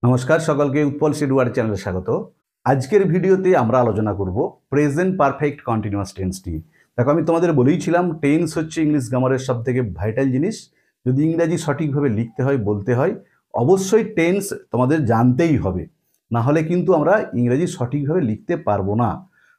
নমস্কার সকলকে উৎপল সিডওয়ার চ্যানেলে স্বাগত। আজকের ভিডিওতে আমরা আলোচনা করব প্রেজেন্ট পারফেক্ট কন্টিনিউয়াস টেন্স নিয়ে। দেখো, আমি তোমাদের বলেইছিলাম টেন্স হচ্ছে ইংলিশ গ্রামারের সবথেকে ভাইটাল জিনিস। যদি ইংরাজি সঠিকভাবে লিখতে হয়, বলতে হয়, অবশ্যই টেন্স তোমাদের জানতেই হবে, না হলে কিন্তু আমরা ইংরাজি সঠিকভাবে লিখতে পারবো না।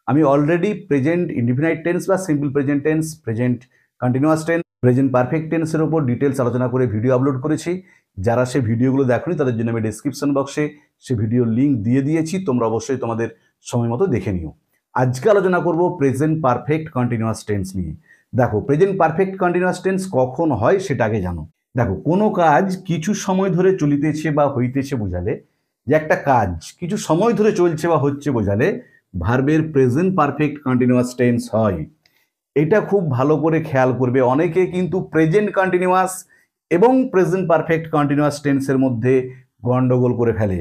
আমি অলরেডি প্রেজেন্ট ইনডিফিনাইট টেন্স বা simple present tense, present continuous tense, present perfect টেন্সের ওপর ডিটেলস আলোচনা করে ভিডিও আপলোড করেছি। যারা সে ভিডিওগুলো দেখোনি তাদের জন্য আমি ডেসক্রিপশন বক্সে সে ভিডিওর লিঙ্ক দিয়ে দিয়েছি, তোমরা অবশ্যই তোমাদের সময় মতো দেখে নিও। আজকে আলোচনা করব প্রেজেন্ট পারফেক্ট কন্টিনিউয়াস টেন্স নিয়ে। দেখো, প্রেজেন্ট পারফেক্ট কন্টিনিউয়াস টেন্স কখন হয় সেটা আগে জানো। দেখো, কোনো কাজ কিছু সময় ধরে চলিতেছে বা হইতেছে বোঝালে, যে একটা কাজ কিছু সময় ধরে চলছে বা হচ্ছে বোঝালে ভার্বের প্রেজেন্ট পারফেক্ট কন্টিনিউয়াস টেন্স হয়। এটা খুব ভালো করে খেয়াল করবে। অনেকে কিন্তু প্রেজেন্ট কন্টিনিউয়াস এবং প্রেজেন্ট পারফেক্ট কন্টিনিউয়াস টেন্সের মধ্যে গন্ডগোল করে ফেলে,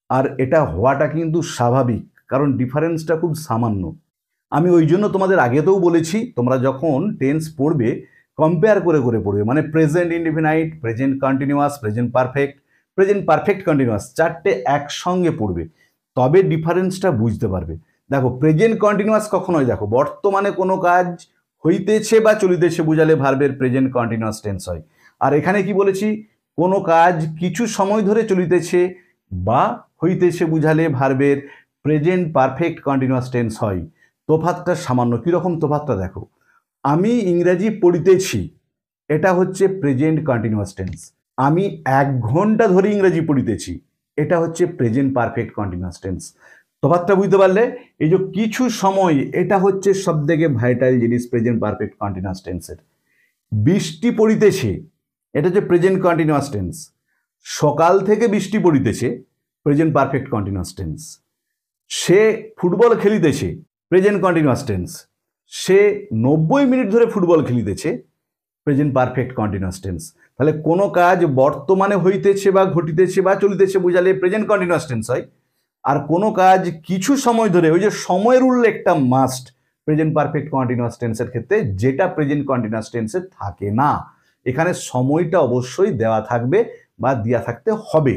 আর এটা হওয়াটা কিন্তু স্বাভাবিক, কারণ ডিফারেন্সটা খুব সামান্য। আমি ওই জন্য তোমাদের আগেতেও বলেছি, তোমরা যখন টেন্স পড়বে কম্পেয়ার করে করে পড়বে, মানে present indefinite, present continuous, present perfect continuous, চারটে একসঙ্গে পড়বে, তবে ডিফারেন্সটা বুঝতে পারবে। দেখো, প্রেজেন্ট কন্টিনিউয়াস কখন হয়? দেখো, বর্তমানে কোনো কাজ হইতেছে বা চলিতেছে বোঝালে ভার্বের প্রেজেন্ট কন্টিনিউয়াস টেন্স হয়। আর এখানে কি বলেছি? কোনো কাজ কিছু সময় ধরে চলিতেছে বা হইতেছে বুঝালে ভার্বের প্রেজেন্ট পারফেক্ট কন্টিনিউয়াস টেন্স হয়। তোফাতটা সামান্য। কীরকম তোফাতটা দেখো, আমি ইংরাজি পড়িতেছি, এটা হচ্ছে প্রেজেন্ট কন্টিনিউয়াস টেন্স। আমি 1 ঘন্টা ধরে ইংরাজি পড়িতেছি, এটা হচ্ছে প্রেজেন্ট পারফেক্ট কন্টিনিউয়াস টেন্স। তফাৎটা বুঝতে পারলে? এই যে কিছু সময়, এটা হচ্ছে সবথেকে ভাইটাল জিনিস প্রেজেন্ট পারফেক্ট কন্টিনিউয়াস টেন্সের। বৃষ্টি পড়িতেছে, এটা হচ্ছে প্রেজেন্ট কন্টিনিউয়াস টেন্স। সকাল থেকে বৃষ্টি পড়িতেছে, প্রেজেন্ট পারফেক্ট কন্টিনিউয়াস টেন্স। সে ফুটবল খেলিতেছে, প্রেজেন্ট কন্টিনিউয়াস টেন্স। সে 90 মিনিট ধরে ফুটবল খেলিতেছে, প্রেজেন্ট পারফেক্ট কন্টিনিউয়াস টেন্স। তাহলে কোনো কাজ বর্তমানে হইতেছে বা ঘটিতেছে বা চলিতেছে বোঝালে প্রেজেন্ট কন্টিনিউয়াস টেন্স হয়। আর কোনো কাজ কিছু সময় ধরে, ওই যে সময়ের উল্লেখটা মাস্ট প্রেজেন্ট পারফেক্ট কন্টিনিউয়াস টেন্সের ক্ষেত্রে, যেটা প্রেজেন্ট কন্টিনিউয়াস টেন্সে থাকে না। এখানে সময়টা অবশ্যই দেওয়া থাকবে বা দেওয়া থাকতে হবে।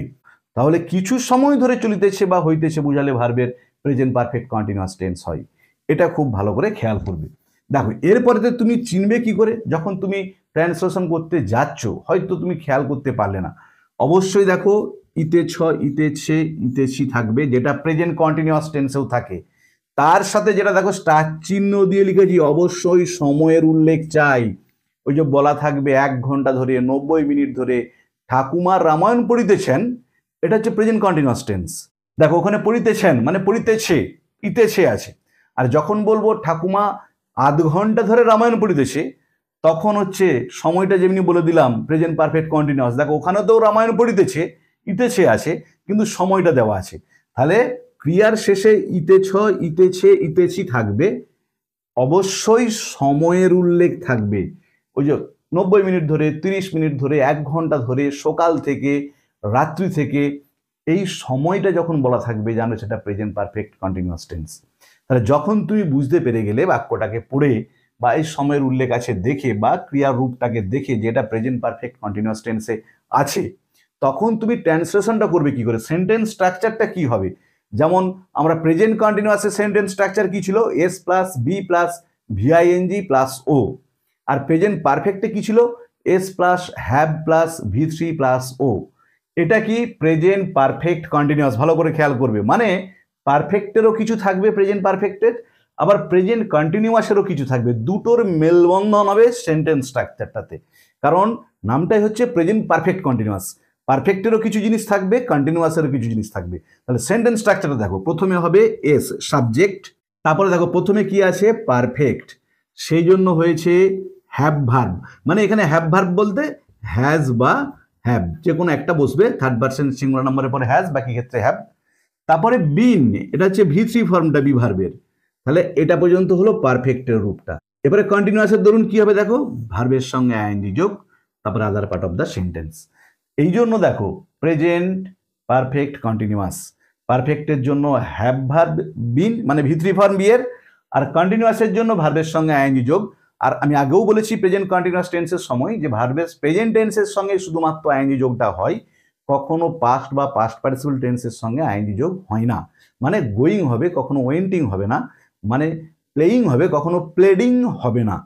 তাহলে কিছু সময় ধরে চলিতেছে বা হইতেছে বোঝালে ভার্বের প্রেজেন্ট পারফেক্ট কন্টিনিউয়াস টেন্স হয়। এটা খুব ভালো করে খেয়াল করবে। দেখো, এরপরে তুমি চিনবে কি করে? যখন তুমি ট্রান্সলেশন করতে যাচ্ছ, হয়তো তুমি খেয়াল করতে পারলে না। অবশ্যই দেখো, ইতেছ, ইতেছে, ইতেছি থাকবে, যেটা প্রেজেন্ট কন্টিনিউয়াস টেন্সেও থাকে। তার সাথে যেটা দেখো স্টার চিহ্ন দিয়ে লিখেছি, অবশ্যই সময়ের উল্লেখ চাই। ওই যে বলা থাকবে 1 ঘন্টা ধরে, 90 মিনিট ধরে ঠাকুমার রামায়ণ পড়িতেছেন, এটা হচ্ছে প্রেজেন্ট কন্টিনিউয়াস টেন্স। দেখো, ওখানে পড়িতেছেন মানে পড়িতেছে, ইতেছে আছে। আর যখন বলবো ঠাকুমা আধ ঘন্টা ধরে রামায়ণ পড়িতেছে, তখন হচ্ছে সময়টা যেমনি বলে দিলাম প্রেজেন্ট পারফেক্ট কন্টিনিউয়াস। দেখো, ওখানে তো রামায়ণ পড়িতেছে, ইতেছে আছে, কিন্তু সময়টা দেওয়া আছে। তাহলে ক্রিয়ার শেষে ইতেছ, ইতেছে, ইতেছি থাকবে, অবশ্যই সময়ের উল্লেখ থাকবে। ওই যে 90 মিনিট ধরে, 30 মিনিট ধরে, 1 ঘন্টা ধরে, সকাল থেকে, রাত্রি থেকে, এই সময়টা যখন বলা থাকবে জানো সেটা প্রেজেন্ট পারফেক্ট কন্টিনিউয়াস টেন্স। তাহলে যখন তুমি বুঝতে পেরে গেলে বাক্যটাকে পড়ে বা এই সময়ের উল্লেখ আছে দেখে বা ক্রিয়ার রূপটাকে দেখে যেটা প্রেজেন্ট পারফেক্ট কন্টিনিউয়াস টেন্সে আছে, তখন তুমি ট্রান্সলেশনটা করবে কি করে, সেন্টেন্স স্ট্রাকচারটা কি হবে। যেমন আমরা প্রেজেন্ট কন্টিনিউয়াসের সেন্টেন্স স্ট্রাকচার কি ছিল? S plus be plus VING plus O. আর প্রেজেন্ট পারফেক্টে কি ছিল? এস প্লাস হ্যাভ প্লাস ভি3 প্লাস ও। এটা কি প্রেজেন্ট পারফেক্ট কন্টিনিউয়াস। ভালো করে খেয়াল করবে, মানে পারফেক্টেরও কিছু থাকবে প্রেজেন্ট পারফেক্টের, আবার প্রেজেন্ট কন্টিনিউয়াসেরও কিছু থাকবে। দুটোর মেলবন্ধন হবে সেন্টেন্স স্ট্রাকচারটাতে, কারণ নামটাই হচ্ছে প্রেজেন্ট পারফেক্ট কন্টিনিউয়াস। পারফেক্টেরও কিছু জিনিস থাকবে, কন্টিনিউয়াসেরও কিছু জিনিস থাকবে। তাহলে সেন্টেন্স স্ট্রাকচারটা দেখো, প্রথমে হবে এস সাবজেক্ট, তারপরে দেখো প্রথমে কি আছে? পারফেক্ট, সেই জন্য হয়েছে হ্যাভ ভার্ব। মানে এখানে হ্যাভ ভার্ব বলতে হ্যাজ বা হ্যাভ, যে কোনো একটা বসবে, থার্ড পারসন সিঙ্গুলার নাম্বারের পরে হ্যাজ, বাকি ক্ষেত্রে হ্যাভ। তারপরে বিন, এটা হচ্ছে ভি3 ফর্মটা বি ভার্বের। তাহলে এটা পর্যন্ত হলো পারফেক্টের রূপটা। এবারে কন্টিনিউয়াসের ধরুন কি হবে দেখো, ভার্বের সঙ্গে আইএনজি যোগ, তারপরে other part of the sentence. এই জন্য দেখো প্রেজেন্ট পারফেক্ট কন্টিনিউয়াস, পারফেক্টের জন্য হ্যাভ ভার্ব বিন মানে ভি3 ফর্ম বি এর, আর কন্টিনিউয়াসের জন্য ভার্বের সঙ্গে আইএনজি যোগ। আর আমি আগেও বলেছি প্রেজেন্ট কন্টিনিউয়াস টেন্সের সময় যে ভার্বের প্রেজেন্ট টেন্সের সঙ্গে শুধুমাত্র আইএনজি যোগটা হয়, কখনো পাস্ট বা পাস্ট পার্টিসিপল টেন্সের সঙ্গে আইএনজি যোগ হয় না। মানে গোয়িং হবে, কখনো ওয়েন্টিং হবে না, মানে প্লেয়িং হবে, কখনো প্লেডিং হবে না।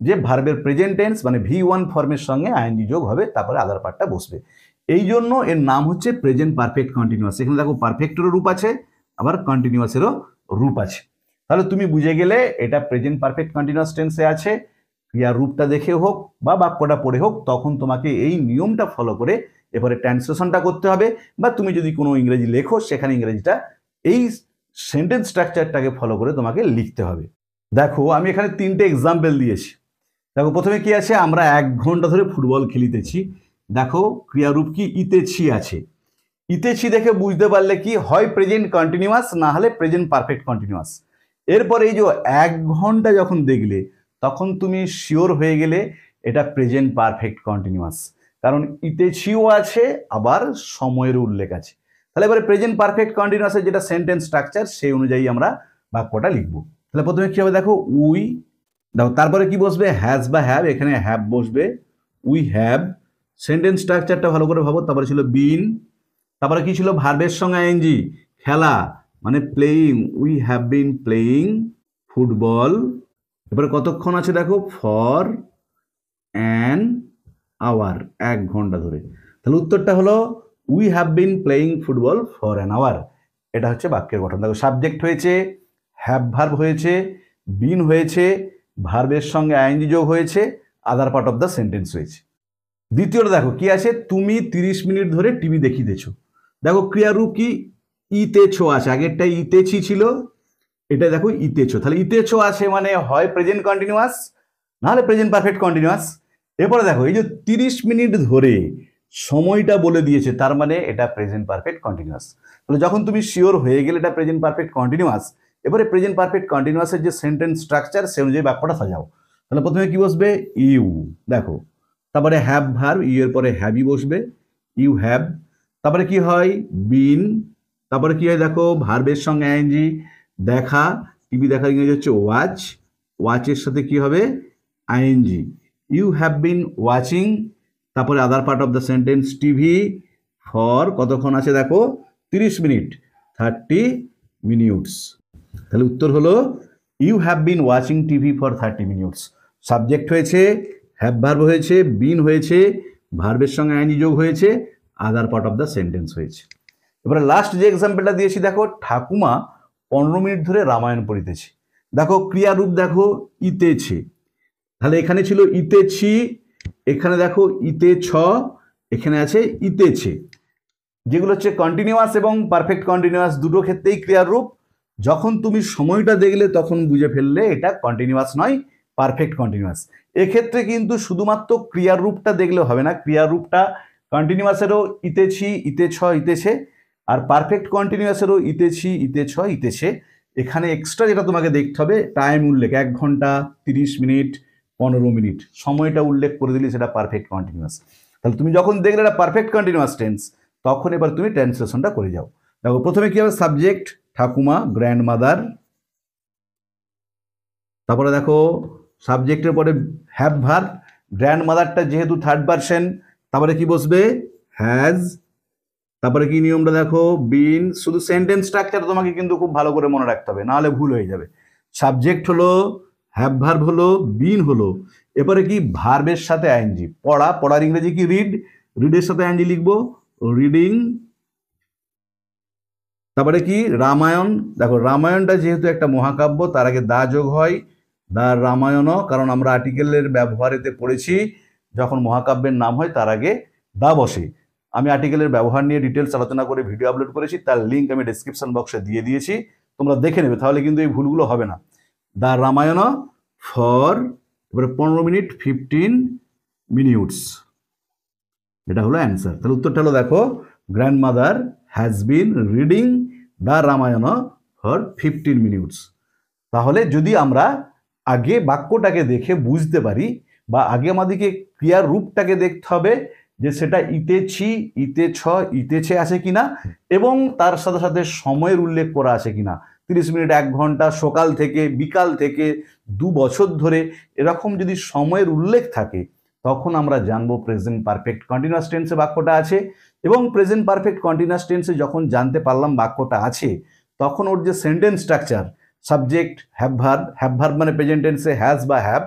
যে ভার্বের প্রেজেন্ট টেন্স মানে V1 ফর্মের সঙ্গে আইএনজি যোগ হবে, তারপরে আদার পার্টটা বসবে। এই জন্য এর নাম হচ্ছে প্রেজেন্ট পারফেক্ট কন্টিনিউয়াস। এখানে দেখো পারফেক্টেরও রূপ আছে, আবার কন্টিনিউয়াসেরও রূপ আছে। তাহলে তুমি বুঝে গেলে এটা প্রেজেন্ট পারফেক্ট কন্টিনিউয়াস টেন্সে আছে। ক্রিয়ার রূপটা দেখে হোক বা বাক্যটা পড়ে হোক, তখন তোমাকে এই নিয়মটা ফলো করে এবারে ট্রান্সলেশনটা করতে হবে, বা তুমি যদি কোনো ইংরেজি লেখো সেখানে ইংরেজিটা এই সেন্টেন্স স্ট্রাকচারটাকে ফলো করে তোমাকে লিখতে হবে। দেখো আমি এখানে 3টে এক্সাম্পল দিয়েছি। দেখো প্রথমে কি আছে, আমরা 1 ঘন্টা ধরে ফুটবল খেলিতেছি। দেখো ক্রিয়ারূপ কি ইতেছি আছে। ইতেছি দেখে বুঝতে পারলে কি হয় প্রেজেন্ট কন্টিনিউয়াস, না হলে প্রেজেন্ট পারফেক্ট কন্টিনিউয়াস। এরপরে এই যে 1 ঘন্টা যখন দেখলে তখন তুমি শিওর হয়ে গেলে এটা প্রেজেন্ট পারফেক্ট কন্টিনিউয়াস, কারণ ইতেছিও আছে আবার সময়ের উল্লেখ আছে। তাহলে এবারে প্রেজেন্ট পারফেক্ট কন্টিনিউয়াসের যেটা সেন্টেন্স স্ট্রাকচার সেই অনুযায়ী আমরা বাক্যটা লিখবো। তাহলে প্রথমে কি হবে দেখো, উই, দেখো তারপরে কি বসবে, হ্যাজ বা হ্যাভ, এখানে হ্যাভ বসবে, উই হ্যাভ। সেন্টেন্স স্ট্রাকচারটা ভালো করে ভাবো। তারপরে ছিল বিন, তারপরে কি ছিল ভার্বের সঙ্গে আইএনজি, খেলা মানে playing, we have been playing football. এবারে কতক্ষণ আছে দেখো, ফর অ্যান আওয়ার, 1 ঘন্টা ধরে। তাহলে উত্তরটা হলো we have been playing football for an hour. এটা হচ্ছে বাক্যের গঠন। দেখো সাবজেক্ট হয়েছে, হ্যাভ ভার্ব হয়েছে, বিন হয়েছে, ভার্বের সঙ্গে আইএনজি যোগ হয়েছে, other part of the sentence হয়েছে। দ্বিতীয়টা দেখো কি আছে, তুমি 30 মিনিট ধরে টিভি দেখিতেছো। দেখো ক্রিয়ারূপ কি ইতেছো আছে, আগেরটা ইতেছি ছিল, এটা দেখো ইতেছো। তাহলে ইতেছো আছে মানে হয় প্রেজেন্ট কন্টিনিউয়াস, নাহলে প্রেজেন্ট পারফেক্ট কন্টিনিউয়াস। এরপরে দেখো এই যে 30 মিনিট ধরে সময়টা বলে দিয়েছে, তার মানে এটা প্রেজেন্ট পারফেক্ট কন্টিনিউয়াস। তাহলে যখন তুমি শিওর হয়ে গেলে এটা প্রেজেন্ট পারফেক্ট কন্টিনিউয়াস, এবারে প্রেজেন্ট পারফেক্ট কন্টিনিউয়াসের যে সেন্টেন্স স্ট্রাকচার সে অনুযায়ী বাক্যটা সাজাও। তাহলে প্রথমে কি বসবে, ইউ, দেখো তারপরে হ্যাভ ভার্ব, ইউ এর পরে হ্যাভই বসবে, ইউ হ্যাভ। তারপরে কি হয়, বিন, তারপরে কি হয় দেখো ভার্বের সঙ্গে আইএনজি, দেখা, টিভি দেখা ইংরেজি হচ্ছে ওয়াচ, ওয়াচের সাথে কি হবে ING, you have been watching. তারপরে other part of the sentence TV for কতক্ষণ আছে দেখো 30 মিনিট, 30 মিনিটস। তাহলে উত্তর হলো you have been watching TV for 30 minutes. Subject হয়েছে, হ্যাভ ভার্ব হয়েছে, বিন হয়েছে, ভার্বের সঙ্গে আইএনজি যোগ হয়েছে, other part of the sentence হয়েছে। এবারে লাস্ট যে এক্সাম্পলটা দিয়েছি দেখো, ঠাকুমা 15 মিনিট ধরে রামায়ণ পড়িতেছে। দেখো ক্রিয়ারূপ দেখো ইতেছে, তাহলে এখানে ছিল ইতেছি, এখানে দেখো ইতেছ, এখানে আছে ইতেছে, যেগুলো হচ্ছে কন্টিনিউয়াস এবং পারফেক্ট কন্টিনিউয়াস দুটো ক্ষেত্রেই ক্রিয়ার রূপ। যখন তুমি সময়টা দেখলে তখন বুঝে ফেললে এটা কন্টিনিউয়াস নয়, পারফেক্ট কন্টিনিউয়াস। এক্ষেত্রে কিন্তু শুধুমাত্র ক্রিয়ার রূপটা দেখলে হবে না, ক্রিয়ার রূপটা কন্টিনিউয়াসেরও ইতেছি, ইতেছ, ইতেছে, আর পারফেক্ট কন্টিনিউয়াসেরও ইতেছি, ইতেছ, ইতেছে। এখানে এক্সট্রা যেটা তোমাকে দেখতে হবে টাইম উল্লেখ, 1 ঘন্টা, 30 মিনিট, 15 মিনিট, সময়টা উল্লেখ করে দিলে সেটা পারফেক্ট কন্টিনিউয়াস। তাহলে তুমি যখন দেখলে এটা পারফেক্ট কন্টিনিউয়াস টেন্স, তখন এবার তুমি ট্রান্সলেশনটা করে যাও। দেখো প্রথমে কি হবে, সাবজেক্ট ঠাকুমা, গ্র্যান্ড মাদার, তারপরে দেখো সাবজেক্টের পরে হ্যাভ ভার্ব, গ্র্যান্ড মাদারটা যেহেতু থার্ড পারসন, তারপরে কি বসবে হ্যাজ, তারপরে কি নিয়মটা দেখো বিন। শুধু সেন্টেন্স স্ট্রাকচার তোমাকে কিন্তু খুব ভালো করে মনে রাখতে হবে, নাহলে ভুল হয়ে যাবে। সাবজেক্ট হলো, হ্যাভ ভার্ব হলো, বিন হলো, এরপরে কি ভার্বের সাথে আইএনজি, পড়া, পড়ার ইংরেজি কি রিড, রিডের সাথে আইএনজি লিখবো রিডিং। তারপরে কি রামায়ণ, দেখো রামায়ণটা যেহেতু একটা মহাকাব্য তার আগে দা যোগ হয়, দা রামায়ণ, কারণ আমরা আর্টিকেলের ব্যবহারেতে পড়েছি যখন মহাকাব্যের নাম হয় তার আগে দা বসে। আমি আর্টিকেলের ব্যবহার নিয়ে ডিটেলস আলোচনা করে ভিডিও আপলোড করেছি, তার লিঙ্ক আমি ডেসক্রিপশন বক্সে দিয়ে দিয়েছি, তোমরা দেখে নেবে, তাহলে কিন্তু এই ভুলগুলো হবে না। দা রামায়ণ ফর, এবারে 15 মিনিট 15 মিনিটস, এটা হলো অ্যান্সার। তাহলে উত্তরটা হলো দেখো grandmother has been reading the Ramayana for 15 minutes. তাহলে যদি আমরা আগে বাক্যটাকে দেখে বুঝতে পারি, বা আগে আমাদেরকে ক্রিয়ার রূপটাকে দেখতে হবে যে সেটা ইতেছি, ইতেছ, ইতেছে আছে কিনা, এবং তার সাথে সাথে সময়ের উল্লেখ করা আছে কিনা। 30 মিনিট, 1 ঘন্টা, সকাল থেকে বিকাল থেকে, 2 বছর ধরে, এরকম যদি সময়ের উল্লেখ থাকে তখন আমরা জানবো প্রেজেন্ট পারফেক্ট কন্টিনিউয়াস টেন্সে বাক্যটা আছে। এবং প্রেজেন্ট পারফেক্ট কন্টিনিউয়াস টেন্সে যখন জানতে পারলাম বাক্যটা আছে, তখন ওর যে sentence structure, subject, have verb মানে প্রেজেন্ট টেন্সে হ্যাজ বা হ্যাভ,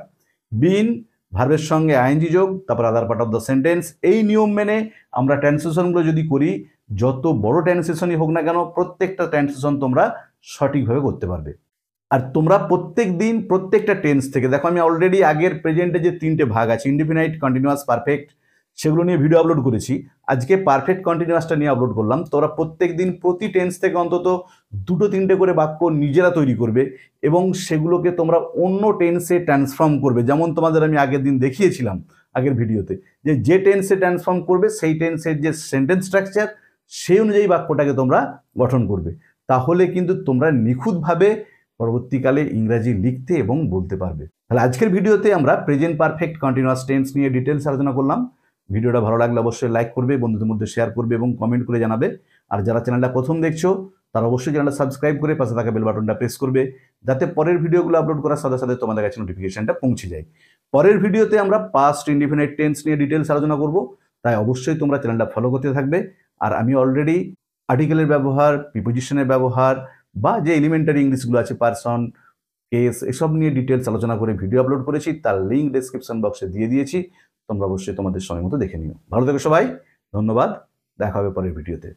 বিন ভার্বের সঙ্গে আইএনজি যোগ, তারপর আদার পার্ট অফ দ্য সেন্টেন্স, এই নিয়ম মেনে আমরা ট্রান্সলেশনগুলো যদি করি, যত বড় ট্রান্সলেশনই হোক না কেন, প্রত্যেকটা ট্রান্সলেশন তোমরা সঠিকভাবে করতে পারবে। আর তোমরা প্রত্যেক দিন প্রত্যেকটা টেন্স থেকে দেখো, আমি অলরেডি আগের প্রেজেন্টে যে 3টে ভাগ আছে, ইনডিফিনাইট, কন্টিনিউয়াস, পারফেক্ট, সেগুলো নিয়ে ভিডিও আপলোড করেছি। আজকে পারফেক্ট কন্টিনিউয়াসটা নিয়ে আপলোড করলাম। তোমরা প্রত্যেক দিন প্রতি টেন্স থেকে অন্তত 2-3টে করে বাক্য নিজেরা তৈরি করবে এবং সেগুলোকে তোমরা অন্য টেন্সে ট্রান্সফর্ম করবে। যেমন তোমাদের আমি আগের দিন দেখিয়েছিলাম আগের ভিডিওতে, যে টেন্সে ট্রান্সফর্ম করবে সেই টেন্সের যে সেন্টেন্স স্ট্রাকচার, সেই অনুযায়ী বাক্যটাকে তোমরা গঠন করবে। তাহলে কিন্তু তোমরা নিখুঁতভাবে পরবর্তীকালে ইংরাজি লিখতে এবং বলতে পারবে। তাহলে আজকের ভিডিওতে আমরা প্রেজেন্ট পারফেক্ট কন্টিনিউয়াস টেন্স নিয়ে ডিটেলস আলোচনা করলাম। ভিডিওটা ভালো লাগলে অবশ্যই লাইক করবে, বন্ধুদের মধ্যে শেয়ার করবে এবং কমেন্ট করে জানাবে। আর যারা চ্যানেলটা প্রথম দেখছো তারা অবশ্যই চ্যানেলটা সাবস্ক্রাইব করে পাশে থাকা বেল বাটনটা প্রেস করবে, যাতে পরের ভিডিওগুলো আপলোড করার সাথে সাথে তোমাদের কাছে নোটিফিকেশনটা পৌঁছে যায়। পরের ভিডিওতে আমরা পাস্ট ইনডিফিনাইট টেন্স নিয়ে ডিটেলস আলোচনা করব, তাই অবশ্যই তোমরা চ্যানেলটা ফলো করতে থাকবে। আর আমি অলরেডি আর্টিকেলের ব্যবহার, প্রিপোজিশনের ব্যবহার বা যে এলিমেন্টারি ইংলিশগুলো আছে, পারসন, কেস, এসব নিয়ে ডিটেলস আলোচনা করে ভিডিও আপলোড করেছি, তার লিঙ্ক ডেসক্রিপশন বক্সে দিয়ে দিয়েছি। তোমরা অবশ্যই তোমাদের সময় মতো দেখে নিও। ভালো থেকো সবাই, ধন্যবাদ, দেখা হবে পরের ভিডিওতে।